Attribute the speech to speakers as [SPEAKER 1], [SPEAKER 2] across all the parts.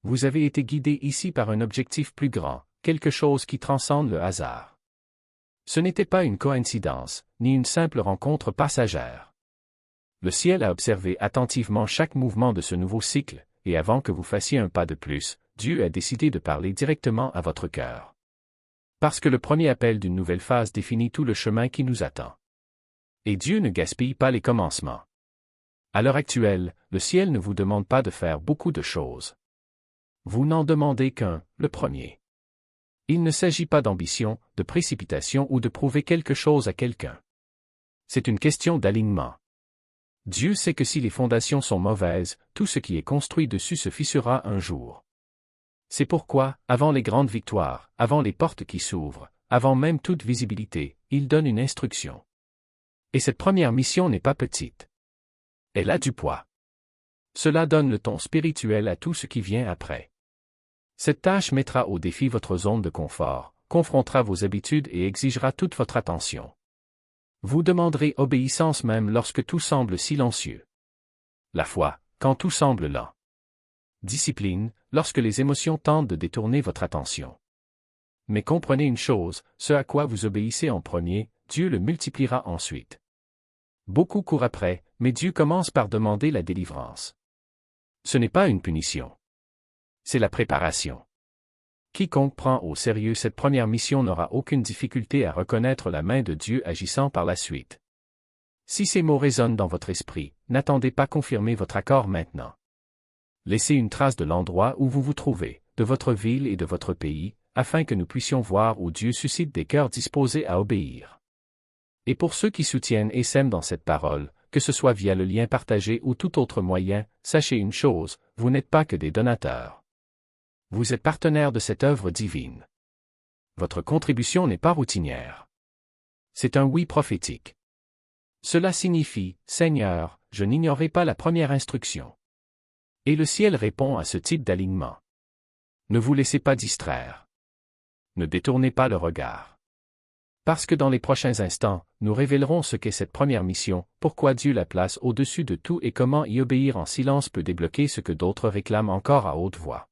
[SPEAKER 1] Vous avez été guidé ici par un objectif plus grand, quelque chose qui transcende le hasard. Ce n'était pas une coïncidence, ni une simple rencontre passagère. Le ciel a observé attentivement chaque mouvement de ce nouveau cycle, et avant que vous fassiez un pas de plus, Dieu a décidé de parler directement à votre cœur. Parce que le premier appel d'une nouvelle phase définit tout le chemin qui nous attend. Et Dieu ne gaspille pas les commencements. À l'heure actuelle, le ciel ne vous demande pas de faire beaucoup de choses. Vous n'en demandez qu'un, le premier. Il ne s'agit pas d'ambition, de précipitation ou de prouver quelque chose à quelqu'un. C'est une question d'alignement. Dieu sait que si les fondations sont mauvaises, tout ce qui est construit dessus se fissurera un jour. C'est pourquoi, avant les grandes victoires, avant les portes qui s'ouvrent, avant même toute visibilité, il donne une instruction. Et cette première mission n'est pas petite. Elle a du poids. Cela donne le ton spirituel à tout ce qui vient après. Cette tâche mettra au défi votre zone de confort, confrontera vos habitudes et exigera toute votre attention. Vous demanderez obéissance même lorsque tout semble silencieux. La foi, quand tout semble lent. Discipline, lorsque les émotions tentent de détourner votre attention. Mais comprenez une chose, ce à quoi vous obéissez en premier, Dieu le multipliera ensuite. Beaucoup courent après, mais Dieu commence par demander la délivrance. Ce n'est pas une punition. C'est la préparation. Quiconque prend au sérieux cette première mission n'aura aucune difficulté à reconnaître la main de Dieu agissant par la suite. Si ces mots résonnent dans votre esprit, n'attendez pas confirmer votre accord maintenant. Laissez une trace de l'endroit où vous vous trouvez, de votre ville et de votre pays, afin que nous puissions voir où Dieu suscite des cœurs disposés à obéir. Et pour ceux qui soutiennent et s'aiment dans cette parole, que ce soit via le lien partagé ou tout autre moyen, sachez une chose, vous n'êtes pas que des donateurs. Vous êtes partenaire de cette œuvre divine. Votre contribution n'est pas routinière. C'est un oui prophétique. Cela signifie, Seigneur, je n'ignorais pas la première instruction. Et le ciel répond à ce type d'alignement. Ne vous laissez pas distraire. Ne détournez pas le regard. Parce que dans les prochains instants, nous révélerons ce qu'est cette première mission, pourquoi Dieu la place au-dessus de tout et comment y obéir en silence peut débloquer ce que d'autres réclament encore à haute voix.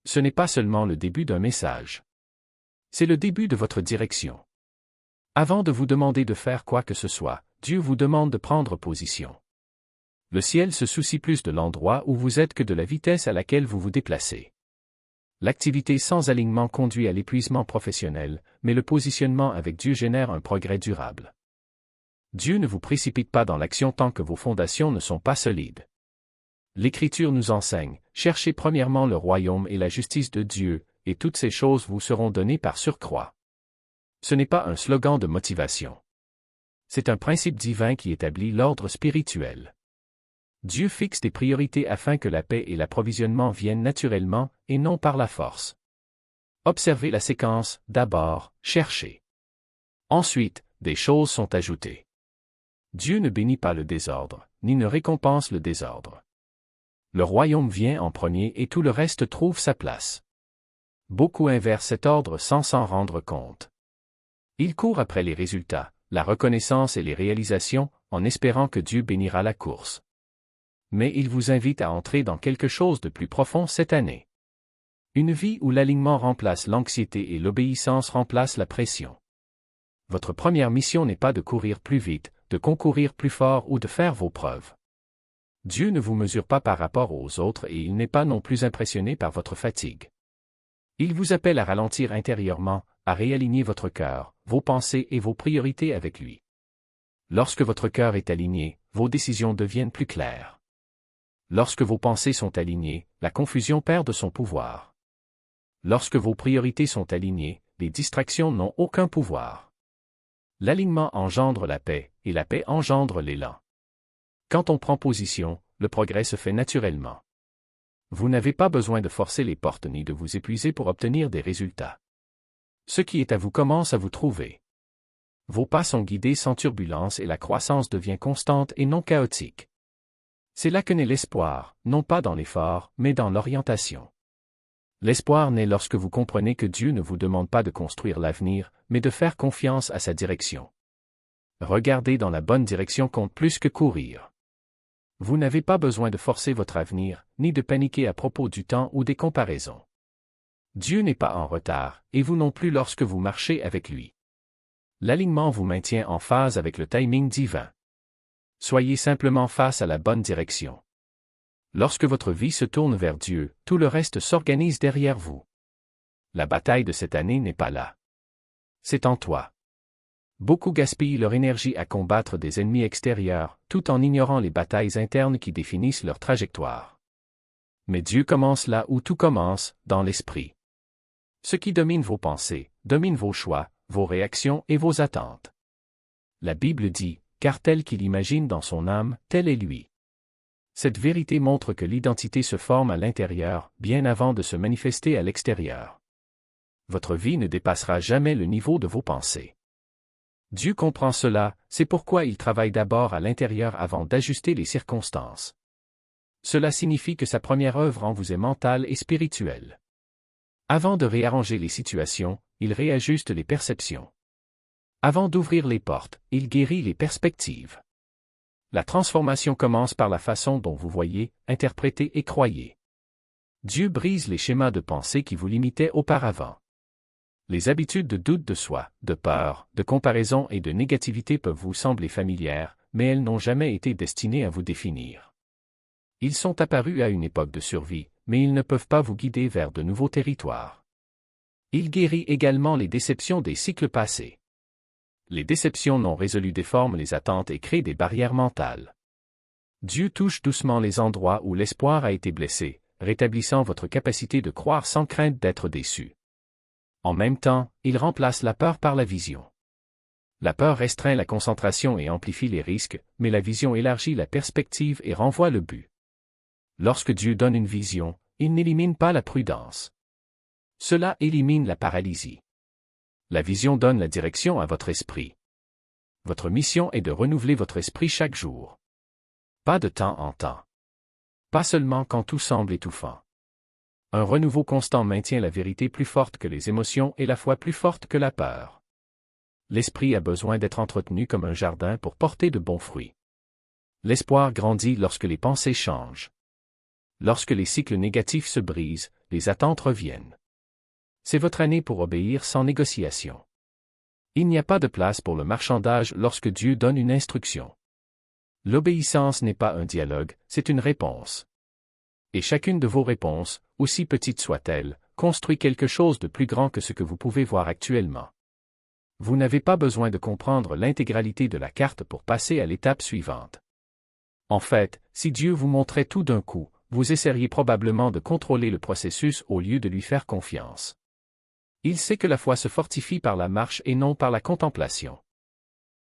[SPEAKER 1] Ce n'est pas seulement le début d'un message. C'est le début de votre direction. Avant de vous demander de faire quoi que ce soit, Dieu vous demande de prendre position. Le ciel se soucie plus de l'endroit où vous êtes que de la vitesse à laquelle vous vous déplacez. L'activité sans alignement conduit à l'épuisement professionnel, mais le positionnement avec Dieu génère un progrès durable. Dieu ne vous précipite pas dans l'action tant que vos fondations ne sont pas solides. L'Écriture nous enseigne, cherchez premièrement le royaume et la justice de Dieu, et toutes ces choses vous seront données par surcroît. Ce n'est pas un slogan de motivation. C'est un principe divin qui établit l'ordre spirituel. Dieu fixe des priorités afin que la paix et l'approvisionnement viennent naturellement, et non par la force. Observez la séquence, d'abord, cherchez. Ensuite, des choses sont ajoutées. Dieu ne bénit pas le désordre, ni ne récompense le désordre. Le royaume vient en premier et tout le reste trouve sa place. Beaucoup inversent cet ordre sans s'en rendre compte. Ils courent après les résultats, la reconnaissance et les réalisations, en espérant que Dieu bénira la course. Mais il vous invite à entrer dans quelque chose de plus profond cette année. Une vie où l'alignement remplace l'anxiété et l'obéissance remplace la pression. Votre première mission n'est pas de courir plus vite, de concourir plus fort ou de faire vos preuves. Dieu ne vous mesure pas par rapport aux autres et il n'est pas non plus impressionné par votre fatigue. Il vous appelle à ralentir intérieurement, à réaligner votre cœur, vos pensées et vos priorités avec lui. Lorsque votre cœur est aligné, vos décisions deviennent plus claires. Lorsque vos pensées sont alignées, la confusion perd de son pouvoir. Lorsque vos priorités sont alignées, les distractions n'ont aucun pouvoir. L'alignement engendre la paix, et la paix engendre l'élan. Quand on prend position, le progrès se fait naturellement. Vous n'avez pas besoin de forcer les portes ni de vous épuiser pour obtenir des résultats. Ce qui est à vous commence à vous trouver. Vos pas sont guidés sans turbulence et la croissance devient constante et non chaotique. C'est là que naît l'espoir, non pas dans l'effort, mais dans l'orientation. L'espoir naît lorsque vous comprenez que Dieu ne vous demande pas de construire l'avenir, mais de faire confiance à sa direction. Regarder dans la bonne direction compte plus que courir. Vous n'avez pas besoin de forcer votre avenir, ni de paniquer à propos du temps ou des comparaisons. Dieu n'est pas en retard, et vous non plus lorsque vous marchez avec lui. L'alignement vous maintient en phase avec le timing divin. Soyez simplement face à la bonne direction. Lorsque votre vie se tourne vers Dieu, tout le reste s'organise derrière vous. La bataille de cette année n'est pas là. C'est en toi. Beaucoup gaspillent leur énergie à combattre des ennemis extérieurs, tout en ignorant les batailles internes qui définissent leur trajectoire. Mais Dieu commence là où tout commence, dans l'esprit. Ce qui domine vos pensées, domine vos choix, vos réactions et vos attentes. La Bible dit, car tel qu'il imagine dans son âme, tel est lui. Cette vérité montre que l'identité se forme à l'intérieur, bien avant de se manifester à l'extérieur. Votre vie ne dépassera jamais le niveau de vos pensées. Dieu comprend cela, c'est pourquoi il travaille d'abord à l'intérieur avant d'ajuster les circonstances. Cela signifie que sa première œuvre en vous est mentale et spirituelle. Avant de réarranger les situations, il réajuste les perceptions. Avant d'ouvrir les portes, il guérit les perspectives. La transformation commence par la façon dont vous voyez, interprétez et croyez. Dieu brise les schémas de pensée qui vous limitaient auparavant. Les habitudes de doute de soi, de peur, de comparaison et de négativité peuvent vous sembler familières, mais elles n'ont jamais été destinées à vous définir. Ils sont apparus à une époque de survie, mais ils ne peuvent pas vous guider vers de nouveaux territoires. Il guérit également les déceptions des cycles passés. Les déceptions non résolues déforment les attentes et créent des barrières mentales. Dieu touche doucement les endroits où l'espoir a été blessé, rétablissant votre capacité de croire sans crainte d'être déçu. En même temps, il remplace la peur par la vision. La peur restreint la concentration et amplifie les risques, mais la vision élargit la perspective et renvoie le but. Lorsque Dieu donne une vision, il n'élimine pas la prudence. Cela élimine la paralysie. La vision donne la direction à votre esprit. Votre mission est de renouveler votre esprit chaque jour. Pas de temps en temps. Pas seulement quand tout semble étouffant. Un renouveau constant maintient la vérité plus forte que les émotions et la foi plus forte que la peur. L'esprit a besoin d'être entretenu comme un jardin pour porter de bons fruits. L'espoir grandit lorsque les pensées changent. Lorsque les cycles négatifs se brisent, les attentes reviennent. C'est votre année pour obéir sans négociation. Il n'y a pas de place pour le marchandage lorsque Dieu donne une instruction. L'obéissance n'est pas un dialogue, c'est une réponse. Et chacune de vos réponses, aussi petite soit-elle, construit quelque chose de plus grand que ce que vous pouvez voir actuellement. Vous n'avez pas besoin de comprendre l'intégralité de la carte pour passer à l'étape suivante. En fait, si Dieu vous montrait tout d'un coup, vous essaieriez probablement de contrôler le processus au lieu de lui faire confiance. Il sait que la foi se fortifie par la marche et non par la contemplation.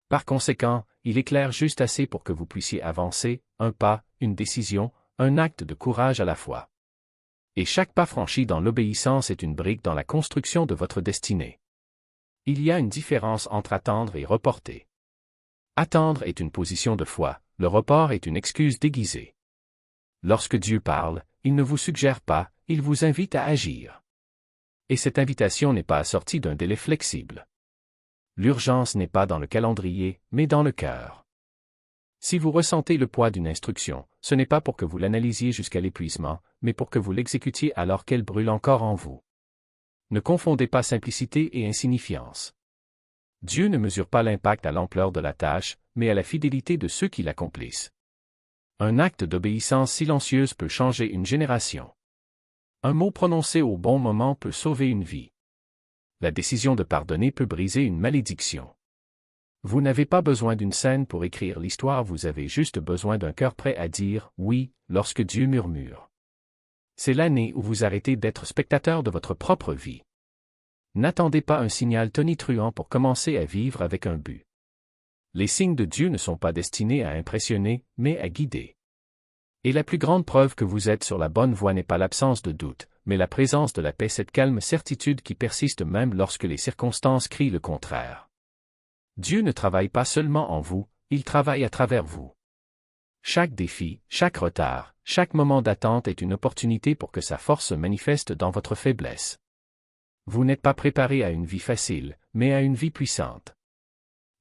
[SPEAKER 1] Par conséquent, il éclaire juste assez pour que vous puissiez avancer, un pas, une décision, un acte de courage à la fois. Et chaque pas franchi dans l'obéissance est une brique dans la construction de votre destinée. Il y a une différence entre attendre et reporter. Attendre est une position de foi, le report est une excuse déguisée. Lorsque Dieu parle, il ne vous suggère pas, il vous invite à agir. Et cette invitation n'est pas assortie d'un délai flexible. L'urgence n'est pas dans le calendrier, mais dans le cœur. Si vous ressentez le poids d'une instruction, ce n'est pas pour que vous l'analysiez jusqu'à l'épuisement, mais pour que vous l'exécutiez alors qu'elle brûle encore en vous. Ne confondez pas simplicité et insignifiance. Dieu ne mesure pas l'impact à l'ampleur de la tâche, mais à la fidélité de ceux qui l'accomplissent. Un acte d'obéissance silencieuse peut changer une génération. Un mot prononcé au bon moment peut sauver une vie. La décision de pardonner peut briser une malédiction. Vous n'avez pas besoin d'une scène pour écrire l'histoire, vous avez juste besoin d'un cœur prêt à dire « oui » lorsque Dieu murmure. C'est l'année où vous arrêtez d'être spectateur de votre propre vie. N'attendez pas un signal tonitruant pour commencer à vivre avec un but. Les signes de Dieu ne sont pas destinés à impressionner, mais à guider. Et la plus grande preuve que vous êtes sur la bonne voie n'est pas l'absence de doute, mais la présence de la paix, cette calme certitude qui persiste même lorsque les circonstances crient le contraire. Dieu ne travaille pas seulement en vous, il travaille à travers vous. Chaque défi, chaque retard, chaque moment d'attente est une opportunité pour que sa force se manifeste dans votre faiblesse. Vous n'êtes pas préparé à une vie facile, mais à une vie puissante.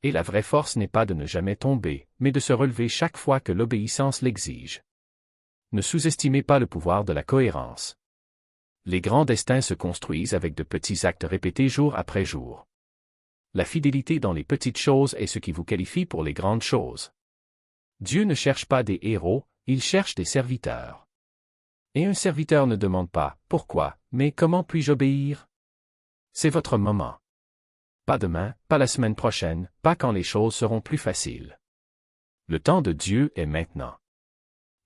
[SPEAKER 1] Et la vraie force n'est pas de ne jamais tomber, mais de se relever chaque fois que l'obéissance l'exige. Ne sous-estimez pas le pouvoir de la cohérence. Les grands destins se construisent avec de petits actes répétés jour après jour. La fidélité dans les petites choses est ce qui vous qualifie pour les grandes choses. Dieu ne cherche pas des héros, il cherche des serviteurs. Et un serviteur ne demande pas « Pourquoi ?» mais « Comment puis-je obéir ?» C'est votre moment. Pas demain, pas la semaine prochaine, pas quand les choses seront plus faciles. Le temps de Dieu est maintenant.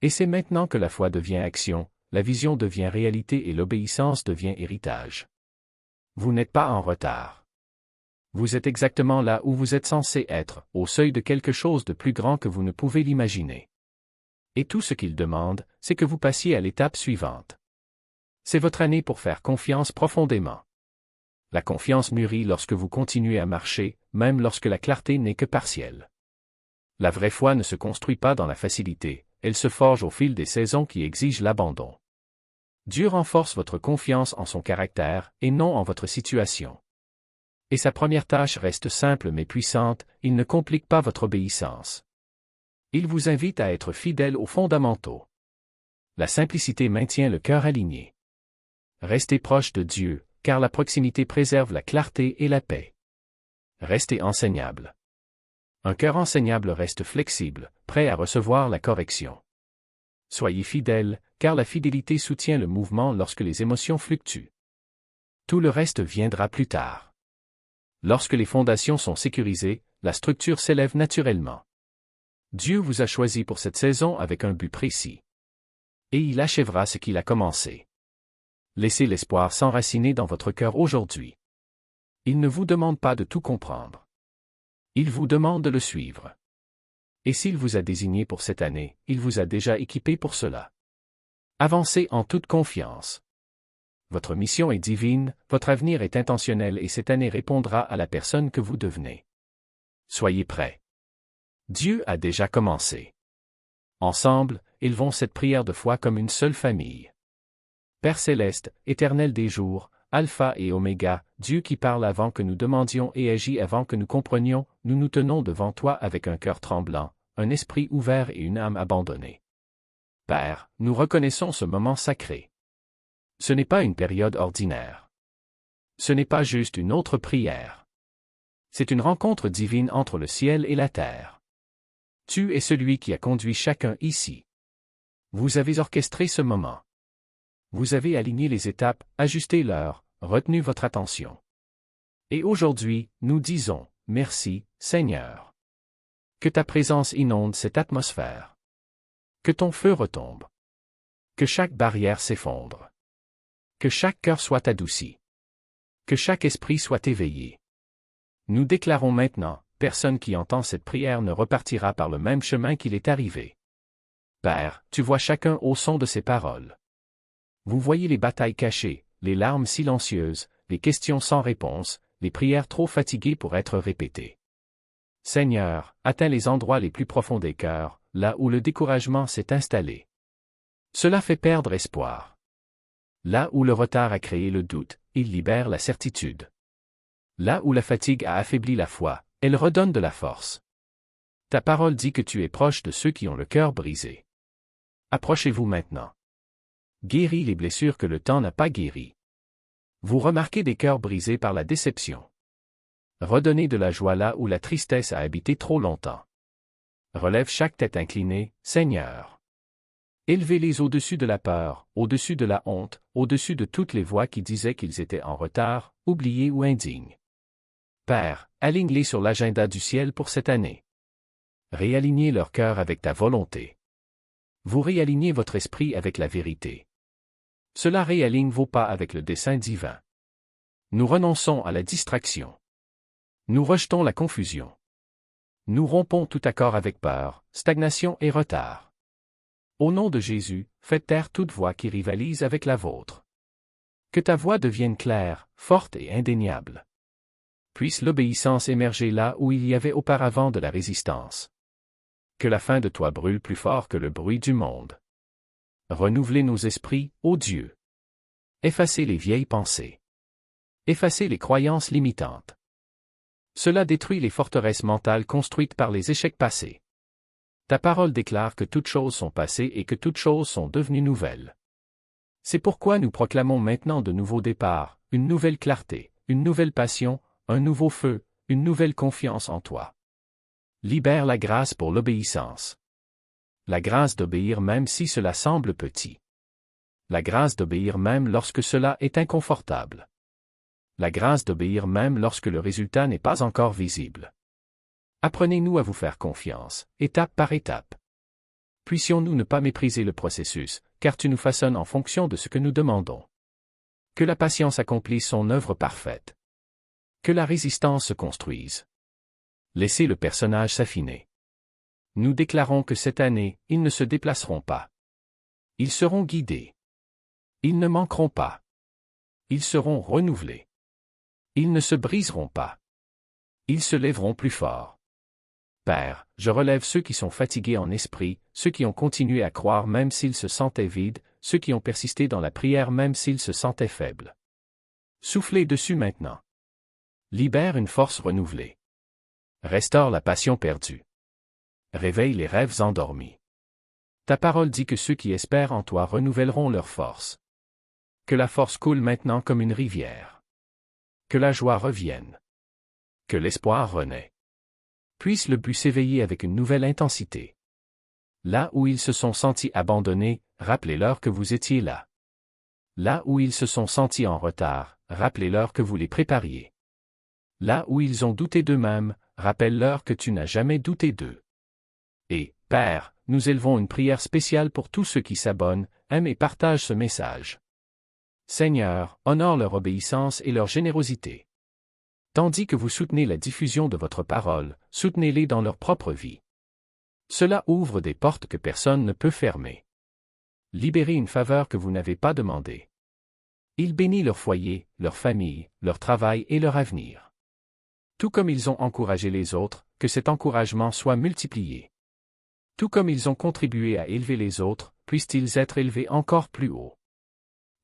[SPEAKER 1] Et c'est maintenant que la foi devient action, la vision devient réalité et l'obéissance devient héritage. Vous n'êtes pas en retard. Vous êtes exactement là où vous êtes censé être, au seuil de quelque chose de plus grand que vous ne pouvez l'imaginer. Et tout ce qu'il demande, c'est que vous passiez à l'étape suivante. C'est votre année pour faire confiance profondément. La confiance mûrit lorsque vous continuez à marcher, même lorsque la clarté n'est que partielle. La vraie foi ne se construit pas dans la facilité, elle se forge au fil des saisons qui exigent l'abandon. Dieu renforce votre confiance en son caractère, et non en votre situation. Et sa première tâche reste simple mais puissante, il ne complique pas votre obéissance. Il vous invite à être fidèle aux fondamentaux. La simplicité maintient le cœur aligné. Restez proche de Dieu, car la proximité préserve la clarté et la paix. Restez enseignable. Un cœur enseignable reste flexible, prêt à recevoir la correction. Soyez fidèle, car la fidélité soutient le mouvement lorsque les émotions fluctuent. Tout le reste viendra plus tard. Lorsque les fondations sont sécurisées, la structure s'élève naturellement. Dieu vous a choisi pour cette saison avec un but précis. Et il achèvera ce qu'il a commencé. Laissez l'espoir s'enraciner dans votre cœur aujourd'hui. Il ne vous demande pas de tout comprendre. Il vous demande de le suivre. Et s'il vous a désigné pour cette année, il vous a déjà équipé pour cela. Avancez en toute confiance. Votre mission est divine, votre avenir est intentionnel et cette année répondra à la personne que vous devenez. Soyez prêts. Dieu a déjà commencé. Ensemble, élevons cette prière de foi comme une seule famille. Père céleste, éternel des jours, Alpha et Oméga, Dieu qui parle avant que nous demandions et agit avant que nous comprenions, nous nous tenons devant toi avec un cœur tremblant, un esprit ouvert et une âme abandonnée. Père, nous reconnaissons ce moment sacré. Ce n'est pas une période ordinaire. Ce n'est pas juste une autre prière. C'est une rencontre divine entre le ciel et la terre. Tu es celui qui a conduit chacun ici. Vous avez orchestré ce moment. Vous avez aligné les étapes, ajusté l'heure, retenu votre attention. Et aujourd'hui, nous disons, merci, Seigneur. Que ta présence inonde cette atmosphère. Que ton feu retombe. Que chaque barrière s'effondre. Que chaque cœur soit adouci. Que chaque esprit soit éveillé. Nous déclarons maintenant, personne qui entend cette prière ne repartira par le même chemin qu'il est arrivé. Père, tu vois chacun au son de ces paroles. Vous voyez les batailles cachées, les larmes silencieuses, les questions sans réponse, les prières trop fatiguées pour être répétées. Seigneur, atteins les endroits les plus profonds des cœurs, là où le découragement s'est installé. Cela fait perdre espoir. Là où le retard a créé le doute, il libère la certitude. Là où la fatigue a affaibli la foi, elle redonne de la force. Ta parole dit que tu es proche de ceux qui ont le cœur brisé. Approchez-vous maintenant. Guéris les blessures que le temps n'a pas guéries. Vous remarquez des cœurs brisés par la déception. Redonnez de la joie là où la tristesse a habité trop longtemps. Relève chaque tête inclinée, Seigneur. Élevez-les au-dessus de la peur, au-dessus de la honte, au-dessus de toutes les voix qui disaient qu'ils étaient en retard, oubliés ou indignes. Père, aligne-les sur l'agenda du ciel pour cette année. Réalignez leur cœur avec ta volonté. Vous réalignez votre esprit avec la vérité. Cela réaligne vos pas avec le dessein divin. Nous renonçons à la distraction. Nous rejetons la confusion. Nous rompons tout accord avec peur, stagnation et retard. Au nom de Jésus, faites taire toute voix qui rivalise avec la vôtre. Que ta voix devienne claire, forte et indéniable. Puisse l'obéissance émerger là où il y avait auparavant de la résistance. Que la fin de toi brûle plus fort que le bruit du monde. Renouvelez nos esprits, ô Dieu. Effacez les vieilles pensées. Effacez les croyances limitantes. Cela détruit les forteresses mentales construites par les échecs passés. Ta parole déclare que toutes choses sont passées et que toutes choses sont devenues nouvelles. C'est pourquoi nous proclamons maintenant de nouveaux départs, une nouvelle clarté, une nouvelle passion, un nouveau feu, une nouvelle confiance en toi. Libère la grâce pour l'obéissance. La grâce d'obéir même si cela semble petit. La grâce d'obéir même lorsque cela est inconfortable. La grâce d'obéir même lorsque le résultat n'est pas encore visible. Apprenez-nous à vous faire confiance, étape par étape. Puissions-nous ne pas mépriser le processus, car tu nous façonnes en fonction de ce que nous demandons. Que la patience accomplisse son œuvre parfaite. Que la résistance se construise. Laissez le personnage s'affiner. Nous déclarons que cette année, ils ne se déplaceront pas. Ils seront guidés. Ils ne manqueront pas. Ils seront renouvelés. Ils ne se briseront pas. Ils se lèveront plus fort. Père, je relève ceux qui sont fatigués en esprit, ceux qui ont continué à croire même s'ils se sentaient vides, ceux qui ont persisté dans la prière même s'ils se sentaient faibles. Soufflez dessus maintenant. Libère une force renouvelée. Restaure la passion perdue. Réveille les rêves endormis. Ta parole dit que ceux qui espèrent en toi renouvelleront leur force. Que la force coule maintenant comme une rivière. Que la joie revienne. Que l'espoir renaît. Puisse le but s'éveiller avec une nouvelle intensité. Là où ils se sont sentis abandonnés, rappelez-leur que vous étiez là. Là où ils se sont sentis en retard, rappelez-leur que vous les prépariez. Là où ils ont douté d'eux-mêmes, rappelle-leur que tu n'as jamais douté d'eux. Et, Père, nous élevons une prière spéciale pour tous ceux qui s'abonnent, aiment et partagent ce message. Seigneur, honore leur obéissance et leur générosité. Tandis que vous soutenez la diffusion de votre parole, soutenez-les dans leur propre vie. Cela ouvre des portes que personne ne peut fermer. Libérez une faveur que vous n'avez pas demandée. Il bénit leur foyer, leur famille, leur travail et leur avenir. Tout comme ils ont encouragé les autres, que cet encouragement soit multiplié. Tout comme ils ont contribué à élever les autres, puissent-ils être élevés encore plus haut.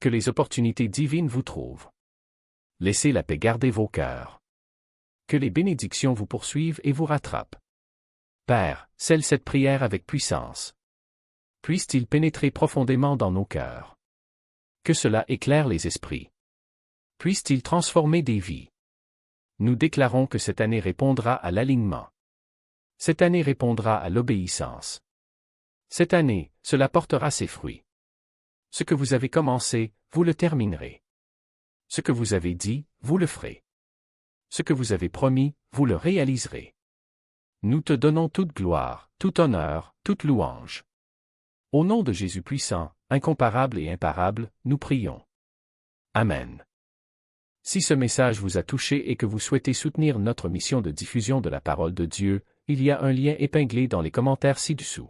[SPEAKER 1] Que les opportunités divines vous trouvent. Laissez la paix garder vos cœurs. Que les bénédictions vous poursuivent et vous rattrapent. Père, scelle cette prière avec puissance. Puisse-t-il pénétrer profondément dans nos cœurs. Que cela éclaire les esprits. Puisse-t-il transformer des vies. Nous déclarons que cette année répondra à l'alignement. Cette année répondra à l'obéissance. Cette année, cela portera ses fruits. Ce que vous avez commencé, vous le terminerez. Ce que vous avez dit, vous le ferez. Ce que vous avez promis, vous le réaliserez. Nous te donnons toute gloire, tout honneur, toute louange. Au nom de Jésus puissant, incomparable et imparable, nous prions. Amen. Si ce message vous a touché et que vous souhaitez soutenir notre mission de diffusion de la parole de Dieu, il y a un lien épinglé dans les commentaires ci-dessous.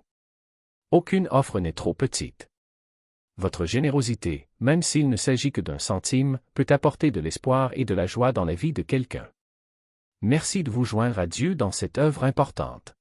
[SPEAKER 1] Aucune offre n'est trop petite. Votre générosité, même s'il ne s'agit que d'un centime, peut apporter de l'espoir et de la joie dans la vie de quelqu'un. Merci de vous joindre à Dieu dans cette œuvre importante.